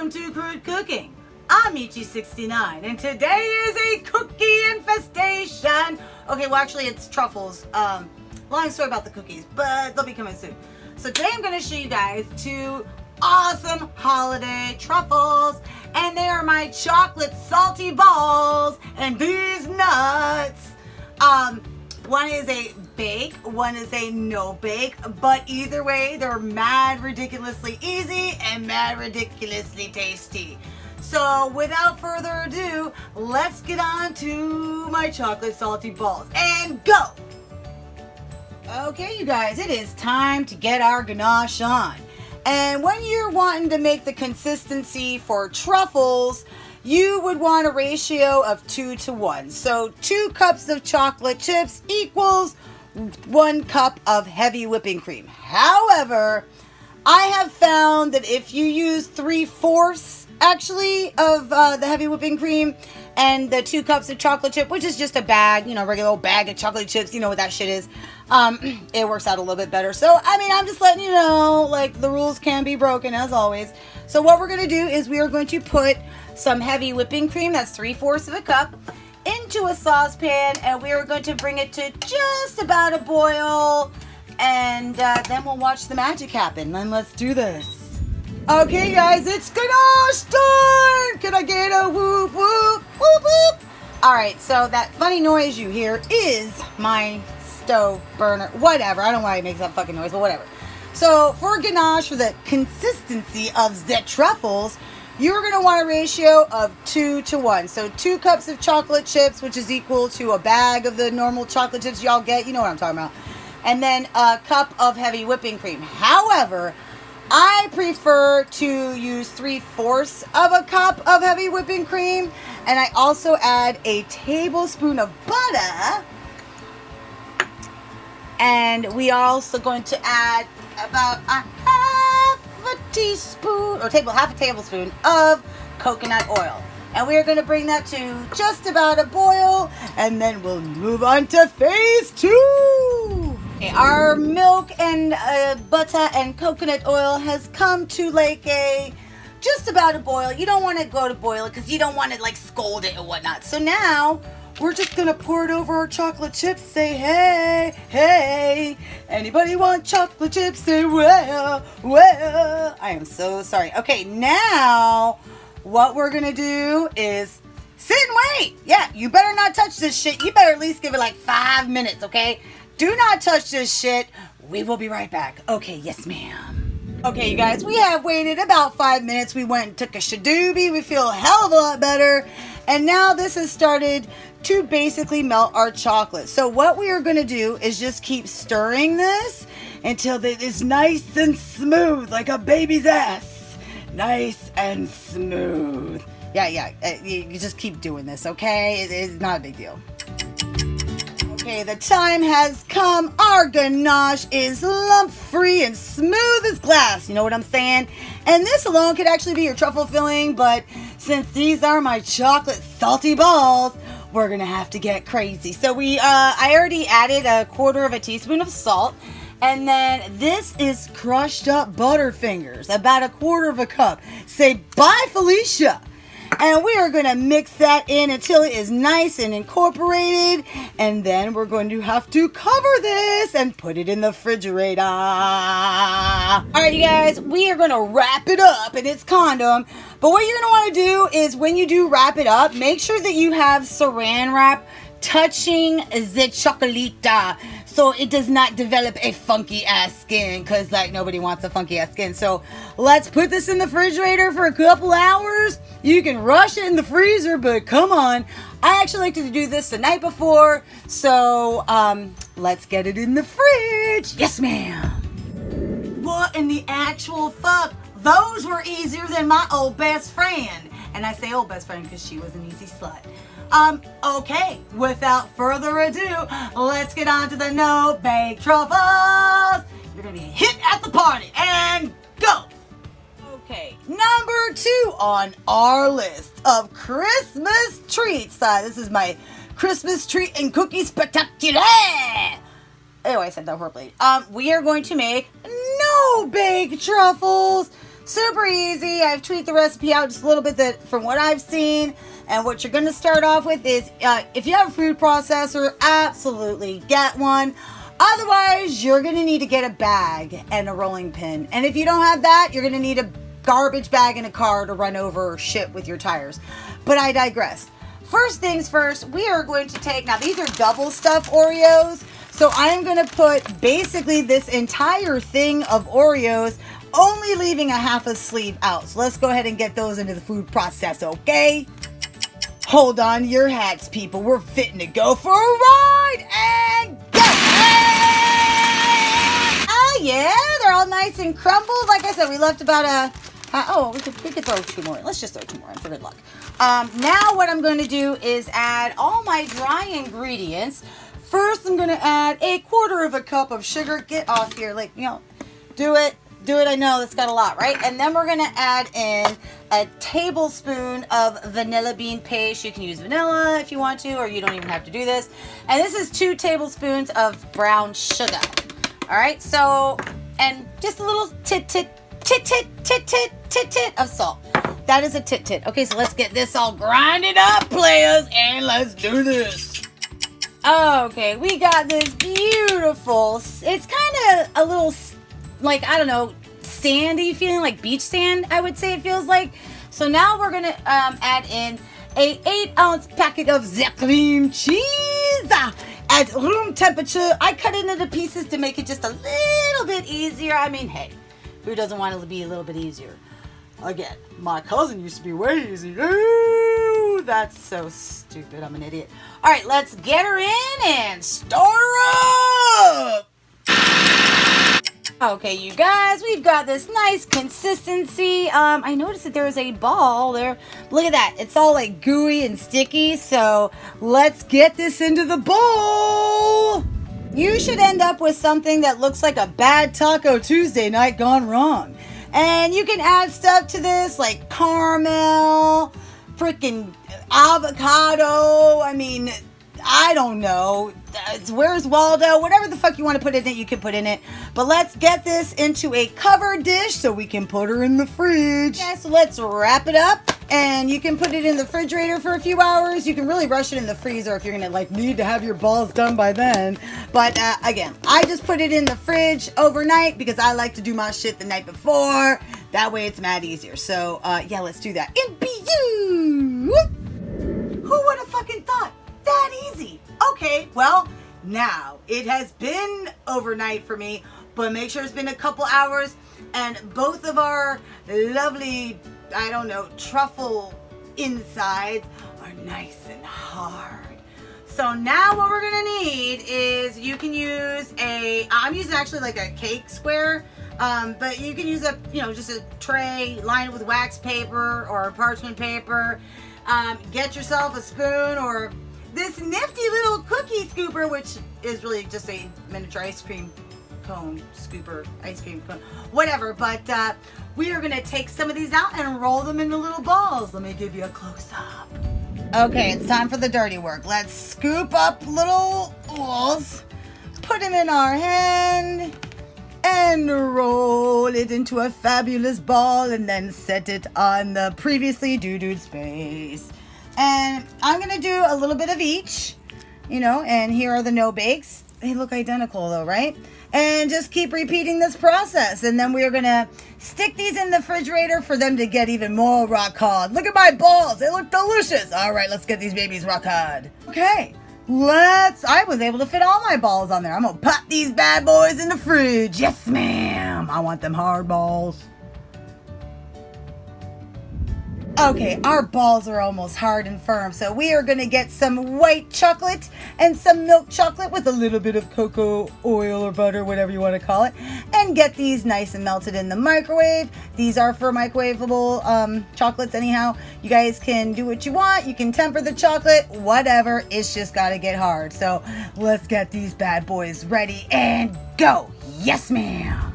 welcome to Crude Cooking. I'm Michi69, and today is a cookie infestation. Okay, well actually it's truffles. Long story about the cookies, but they'll be coming soon. So today I'm going to show you guys two awesome holiday truffles, and they are my chocolate salty balls and these nuts. One is a bake, one is a no bake, but either way they're mad ridiculously easy and mad ridiculously tasty. So without further ado, let's get on to my chocolate salty balls and go. Okay, you guys, it is time to get our ganache on. And when you're wanting to make the consistency for truffles, you would want a ratio of 2 to 1. So 2 cups of chocolate chips equals 1 cup of heavy whipping cream. However, I have found that if you use 3/4 actually of the heavy whipping cream and the 2 cups of chocolate chip, which is just a bag, you know, regular old bag of chocolate chips, you know what that shit is, it works out a little bit better. So, I mean, I'm just letting you know, like, the rules can be broken as always. So what we're going to do is we are going to put some heavy whipping cream, that's 3/4 of a cup, into a saucepan, and we are going to bring it to just about a boil, and then we'll watch the magic happen. Then let's do this. Okay, guys, it's ganache time! Can I get a whoop, whoop, whoop, whoop? All right, so that funny noise you hear is my stove burner. Whatever, I don't know why it makes that fucking noise, but whatever. So for ganache, for the consistency of the truffles, you're going to want a ratio of 2 to 1. So 2 cups of chocolate chips, which is equal to a bag of the normal chocolate chips y'all get. You know what I'm talking about. And then a cup of heavy whipping cream. However, I prefer to use 3/4 of a cup of heavy whipping cream. And I also add a tablespoon of butter. And we are also going to add about half a tablespoon of coconut oil. And we are going to bring that to just about a boil, and then we'll move on to phase 2. Okay, our milk and butter and coconut oil has come to like a just about a boil. You don't want to go to boil it because you don't want to like scald it or whatnot. So now we're just going to pour it over our chocolate chips. Say, hey, hey, anybody want chocolate chips? Say, well. I am so sorry. Okay, now what we're going to do is sit and wait. Yeah, you better not touch this shit. You better at least give it like 5 minutes, okay? Do not touch this shit. We will be right back. Okay, yes, ma'am. Okay, you guys, we have waited about 5 minutes. We went and took a shadoobie. We feel a hell of a lot better. And now this has started to basically melt our chocolate. So what we are going to do is just keep stirring this until it is nice and smooth, like a baby's ass. Nice and smooth. Yeah. You just keep doing this, okay? It's not a big deal. Okay, the time has come. Our ganache is lump-free and smooth as glass. You know what I'm saying? And this alone could actually be your truffle filling, but since these are my chocolate salty balls, we're gonna have to get crazy. So I already added 1/4 teaspoon of salt, and then this is crushed up Butterfingers, about 1/4 cup. Say bye, Felicia. And we are going to mix that in until it is nice and incorporated. And then we're going to have to cover this and put it in the refrigerator. Alright, you guys, we are going to wrap it up, and it's condom. But what you're going to want to do is when you do wrap it up, make sure that you have saran wrap touching the chocolita, so it does not develop a funky ass skin, because like nobody wants a funky ass skin. So let's put this in the refrigerator for a couple hours. You can rush it in the freezer, but come on, I actually like to do this the night before. So let's get it in the fridge. Yes, ma'am. What in the actual fuck? Those were easier than my old best friend. And I say old best friend because she was an easy slut. Okay, without further ado, let's get on to the no-bake truffles. You're gonna be a hit at the party, and go. Okay, number 2 on our list of Christmas treats. This is my Christmas treat and cookie spectacular. Oh, I said that horribly. We are going to make no-bake truffles. Super easy. I've tweaked the recipe out just a little bit from what I've seen. And what you're going to start off with is, if you have a food processor, absolutely get one. Otherwise, you're going to need to get a bag and a rolling pin. And if you don't have that, you're going to need a garbage bag in a car to run over shit with your tires. But I digress. First things first, we are going to take, now these are double stuffed Oreos. So I am going to put basically this entire thing of Oreos, only leaving a half a sleeve out. So let's go ahead and get those into the food processor, okay? Hold on to your hats, people. We're fitting to go for a ride and go! Oh yeah, they're all nice and crumbled. Like I said, we left about we could throw 2 more in. Let's just throw 2 more in for good luck. Now what I'm going to do is add all my dry ingredients. First, I'm going to add 1/4 cup of sugar. Get off here, like, you know, do it. I know that's got a lot, right? And then we're going to add in a tablespoon of vanilla bean paste. You can use vanilla if you want to, or you don't even have to do this. And this is 2 tablespoons of brown sugar. All right, so, and just a little tit of salt. That is a tit. Okay, so let's get this all grinded up, players, and let's do this. Okay, we got this beautiful, it's kind of a little, like, I don't know, sandy feeling, like beach sand, I would say it feels like. So now we're going to add in a 8-ounce packet of cream cheese at room temperature. I cut it into pieces to make it just a little bit easier. I mean, hey, who doesn't want it to be a little bit easier? Again, my cousin used to be way easier. Ooh, that's so stupid. I'm an idiot. All right, let's get her in and start her up. Okay, you guys, we've got this nice consistency. I noticed that there was a ball there. Look at that. It's all like gooey and sticky. So let's get this into the bowl. You should end up with something that looks like a bad Taco Tuesday night gone wrong. And you can add stuff to this like caramel, freaking avocado. I mean, I don't know. Where's Waldo? Whatever the fuck you want to put in it, you can put in it. But let's get this into a covered dish so we can put her in the fridge. Okay, so let's wrap it up. And you can put it in the refrigerator for a few hours. You can really rush it in the freezer if you're going to like need to have your balls done by then. But again, I just put it in the fridge overnight because I like to do my shit the night before. That way it's mad easier. So yeah, let's do that. NBU! Who would have fucking thought? That easy. Okay, well, now it has been overnight for me, but make sure it's been a couple hours, and both of our lovely, I don't know, truffle insides are nice and hard. So now what we're gonna need is, you can use I'm using actually like a cake square, but you can use just a tray, line it with wax paper or parchment paper. Get yourself a spoon or this nifty little cookie scooper, which is really just a miniature ice cream cone scooper, ice cream cone, whatever. But we are gonna take some of these out and roll them into little balls. Let me give you a close up. Okay, it's time for the dirty work. Let's scoop up little balls, put them in our hand, and roll it into a fabulous ball, and then set it on the previously doo-dooed space. And I'm going to do a little bit of each, and here are the no-bakes. They look identical though, right? And just keep repeating this process. And then we are going to stick these in the refrigerator for them to get even more rock hard. Look at my balls. They look delicious. All right, let's get these babies rock hard. Okay, I was able to fit all my balls on there. I'm going to pop these bad boys in the fridge. Yes, ma'am. I want them hard balls. Okay, our balls are almost hard and firm, so we are going to get some white chocolate and some milk chocolate with a little bit of cocoa oil or butter, whatever you want to call it, and get these nice and melted in the microwave. These are for microwavable chocolates anyhow. You guys can do what you want. You can temper the chocolate, whatever. It's just got to get hard. So let's get these bad boys ready and go. Yes, ma'am.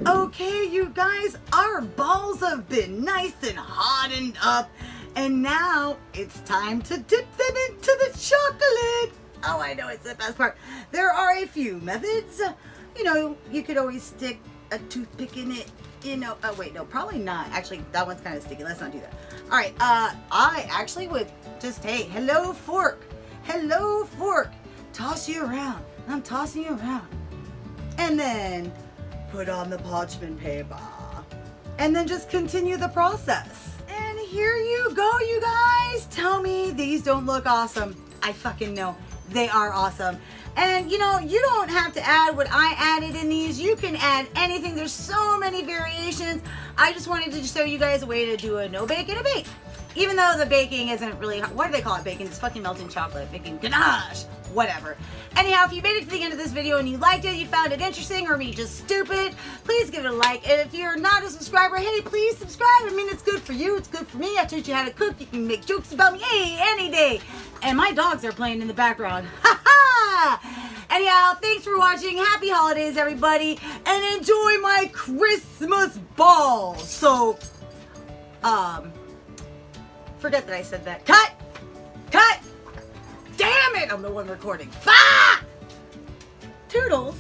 Okay, you guys, our balls have been nice and hardened up, and now it's time to dip them into the chocolate. Oh, I know, it's the best part. There are a few methods. You could always stick a toothpick in it, you know. Oh wait, no, probably not. Actually, that one's kind of sticky. Let's not do that. All right, I actually would just, hey, hello fork, toss you around. I'm tossing you around, and then put on the parchment paper, and then just continue the process. And here you go, you guys. Tell me these don't look awesome. I fucking know they are awesome. And you know, you don't have to add what I added in these. You can add anything. There's so many variations. I just wanted to show you guys a way to do a no bake and a bake. Even though the baking isn't really, what do they call it? Baking? It's fucking melting chocolate. Baking ganache. Whatever. Anyhow, if you made it to the end of this video and you liked it, you found it interesting, or me just stupid, please give it a like. And if you're not a subscriber, hey, please subscribe. I mean, it's good for you. It's good for me. I taught you how to cook. You can make jokes about me, hey, any day. And my dogs are playing in the background. Ha ha! Anyhow, thanks for watching. Happy holidays, everybody. And enjoy my Christmas ball. So, forget that I said that. Cut! Cut! Damn it! I'm the one recording. Fuck! Toodles.